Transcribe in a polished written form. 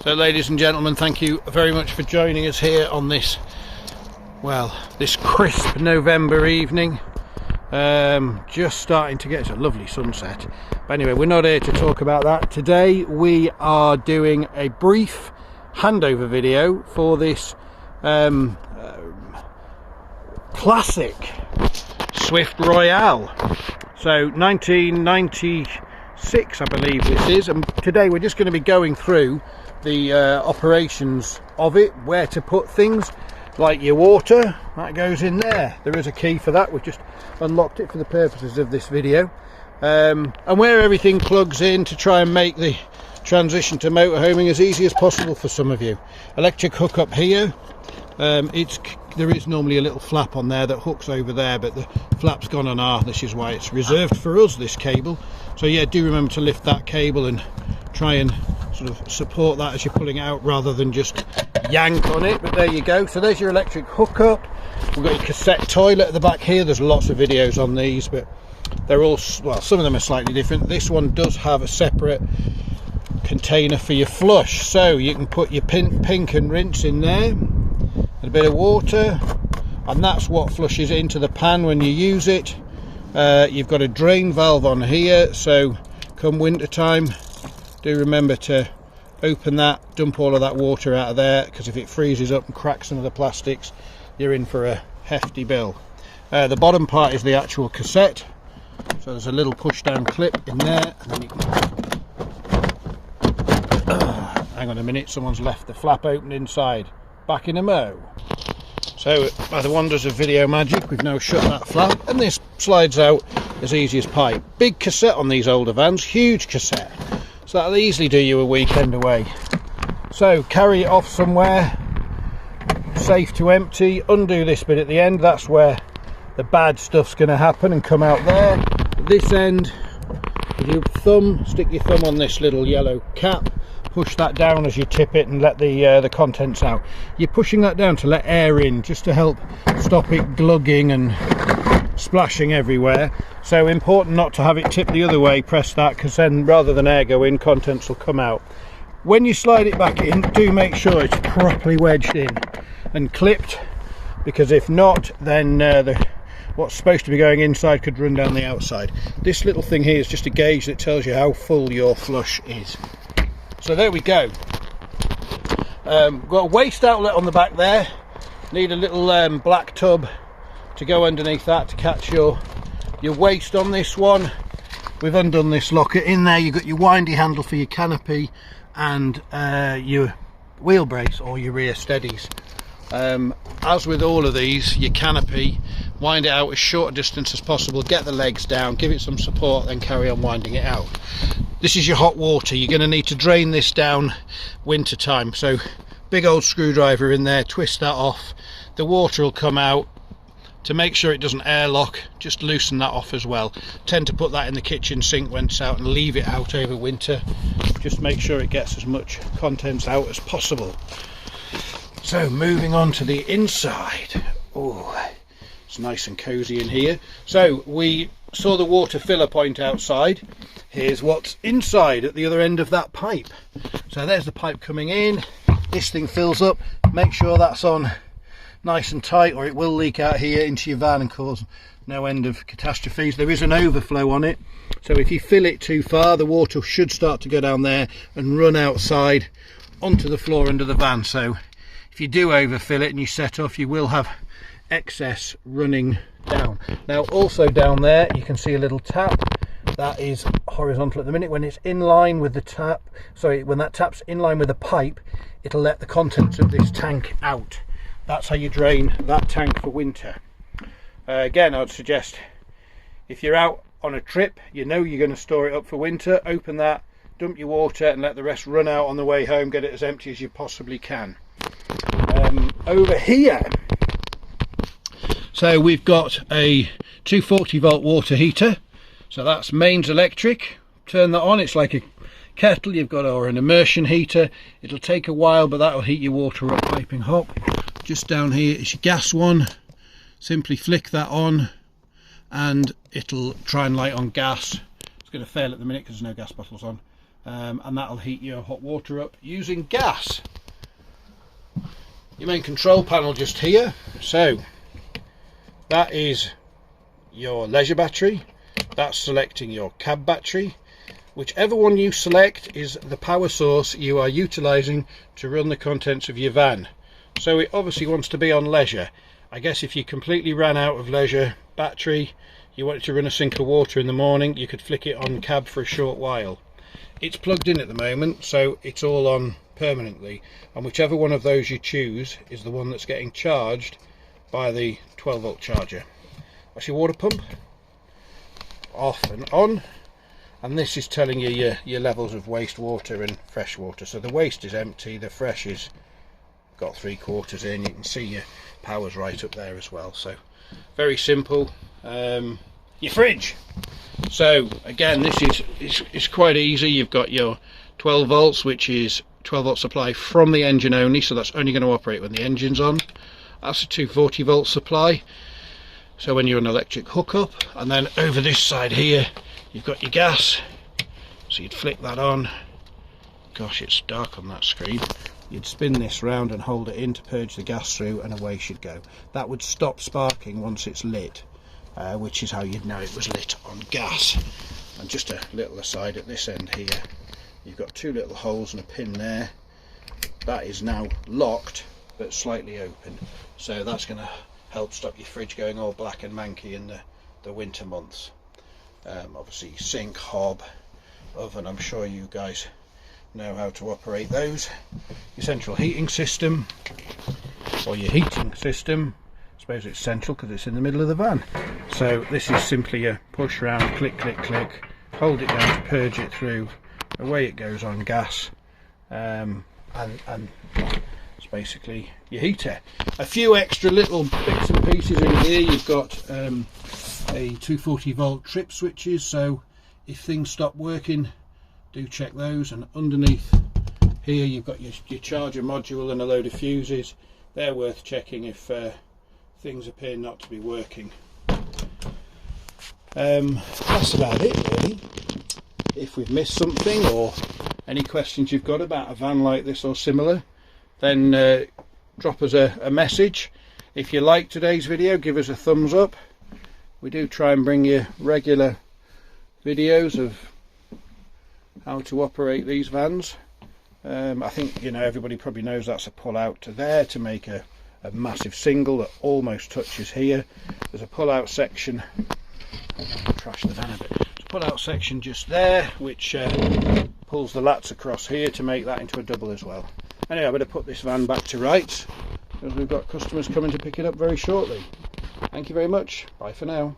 So ladies and gentlemen, thank you very much for joining us here on this, well, this crisp November evening. Just starting to get, it's a lovely sunset. But anyway, we're not here to talk about that. Today we are doing a brief handover video for this classic Swift Royale. So 1996 I believe this is, and today we're just going to be going through the operations of it, where to put things like your water. That goes in there. There is a key for that. We've just unlocked it for the purposes of this video, and where everything plugs in to try and make the transition to motorhoming as easy as possible for some of you. Electric hookup here. There is normally a little flap on there that hooks over there, but the flap's gone on our, this is why it's reserved for us, this cable. So yeah, do remember to lift that cable and try and sort of support that as you're pulling it out, rather than just yank on it. But there you go. So there's your electric hookup. We've got your cassette toilet at the back here. There's lots of videos on these, but they're all, well, some of them are slightly different. This one does have a separate container for your flush, so you can put your pink and rinse in there, a bit of water, and that's what flushes into the pan when you use it. You've got a drain valve on here, so come winter time, do remember to open that, dump all of that water out of there, because if it freezes up and cracks some of the plastics, you're in for a hefty bill. The bottom part is the actual cassette, so there's a little push down clip in there, and then you can hang on a minute, someone's left the flap open inside. Back in a mo. So by the wonders of video magic, we've now shut that flap, and this slides out as easy as pie. Big cassette on these older vans, huge cassette, so that'll easily do you a weekend away. So carry it off somewhere safe to empty, undo this bit at the end, that's where the bad stuff's going to happen and come out there. At this end, with your thumb, stick your thumb on this little yellow cap, push that down as you tip it and let the contents out. You're pushing that down to let air in, just to help stop it glugging and splashing everywhere. So important not to have it tip the other way. Press that, because then rather than air go in, contents will come out. When you slide it back in, do make sure it's properly wedged in and clipped, because if not, then what's supposed to be going inside could run down the outside. This little thing here is just a gauge that tells you how full your flush is. So there we go. Got a waste outlet on the back there. Need a little black tub to go underneath that to catch your waste on this one. We've undone this locker. In there you've got your windy handle for your canopy and your wheel brace or your rear steadies. As with all of these, your canopy, wind it out as short a distance as possible, get the legs down, give it some support, then carry on winding it out. This is your hot water. You're going to need to drain this down winter time, so big old screwdriver in there, twist that off, the water will come out. To make sure it doesn't airlock, just loosen that off as well. Tend to put that in the kitchen sink when it's out and leave it out over winter. Just make sure it gets as much contents out as possible. So moving on to the inside. Oh, it's nice and cozy in here. So we saw the water filler point outside. Here's what's inside at the other end of that pipe. So there's the pipe coming in. This thing fills up. Make sure that's on nice and tight, or it will leak out here into your van and cause no end of catastrophes. There is an overflow on it, so if you fill it too far, the water should start to go down there and run outside onto the floor under the van. So if you do overfill it and you set off, you will have excess running down. Now also down there you can see a little tap that is horizontal at the minute. When it's in line with the tap, sorry, when that tap's in line with the pipe, it'll let the contents of this tank out. That's how you drain that tank for winter. Again, I'd suggest if you're out on a trip, you know you're going to store it up for winter, open that, dump your water and let the rest run out on the way home. Get it as empty as you possibly can. Over here, so we've got a 240 volt water heater, so that's mains electric. Turn that on, it's like a kettle you've got, or an immersion heater. It'll take a while, but that'll heat your water up piping hot. Just down here is your gas one. Simply flick that on and it'll try and light on gas. It's going to fail at the minute because there's no gas bottles on. and that'll heat your hot water up using gas. Your main control panel just here, so that is your leisure battery, that's selecting your cab battery. Whichever one you select is the power source you are utilising to run the contents of your van. So it obviously wants to be on leisure. I guess if you completely ran out of leisure battery, you wanted to run a sink of water in the morning, you could flick it on cab for a short while. It's plugged in at the moment, so it's all on permanently, and whichever one of those you choose is the one that's getting charged by the 12 volt charger. That's your water pump, off and on. And this is telling you your levels of wastewater and fresh water. So the waste is empty, the fresh is got 3/4 in. You can see your power's right up there as well. So very simple. Your fridge. So again, this is quite easy. You've got your 12 volts, which is 12 volt supply from the engine only. So that's only going to operate when the engine's on. That's a 240 volt supply. So when you're an electric hookup, and then over this side here, you've got your gas, so you'd flick that on. Gosh, it's dark on that screen. You'd spin this round and hold it in to purge the gas through, and away she'd go. That would stop sparking once it's lit, which is how you'd know it was lit on gas. And just a little aside at this end here, you've got 2 little holes and a pin there. That is now locked but slightly open, so that's going to help stop your fridge going all black and manky in the winter months. Obviously sink, hob, oven, I'm sure you guys know how to operate those. Your central heating system, or your heating system, I suppose it's central because it's in the middle of the van. So this is simply a push round, click, click, click, hold it down to purge it through, away it goes on gas, and it's basically your heater. A few extra little bits and pieces in here. You've got a 240 volt trip switches, so if things stop working, do check those. And underneath here you've got your charger module and a load of fuses. They're worth checking if things appear not to be working. That's about it really. If we've missed something, or any questions you've got about a van like this or similar, then drop us a message. If you like today's video, give us a thumbs up. We do try and bring you regular videos of how to operate these vans. I think everybody probably knows that's a pull out to there to make a massive single that almost touches here. There's a pull out section, trash the van a bit. There's a pull out section just there which pulls the lats across here to make that into a double as well. Anyway, I better put this van back to rights because we've got customers coming to pick it up very shortly. Thank you very much. Bye for now.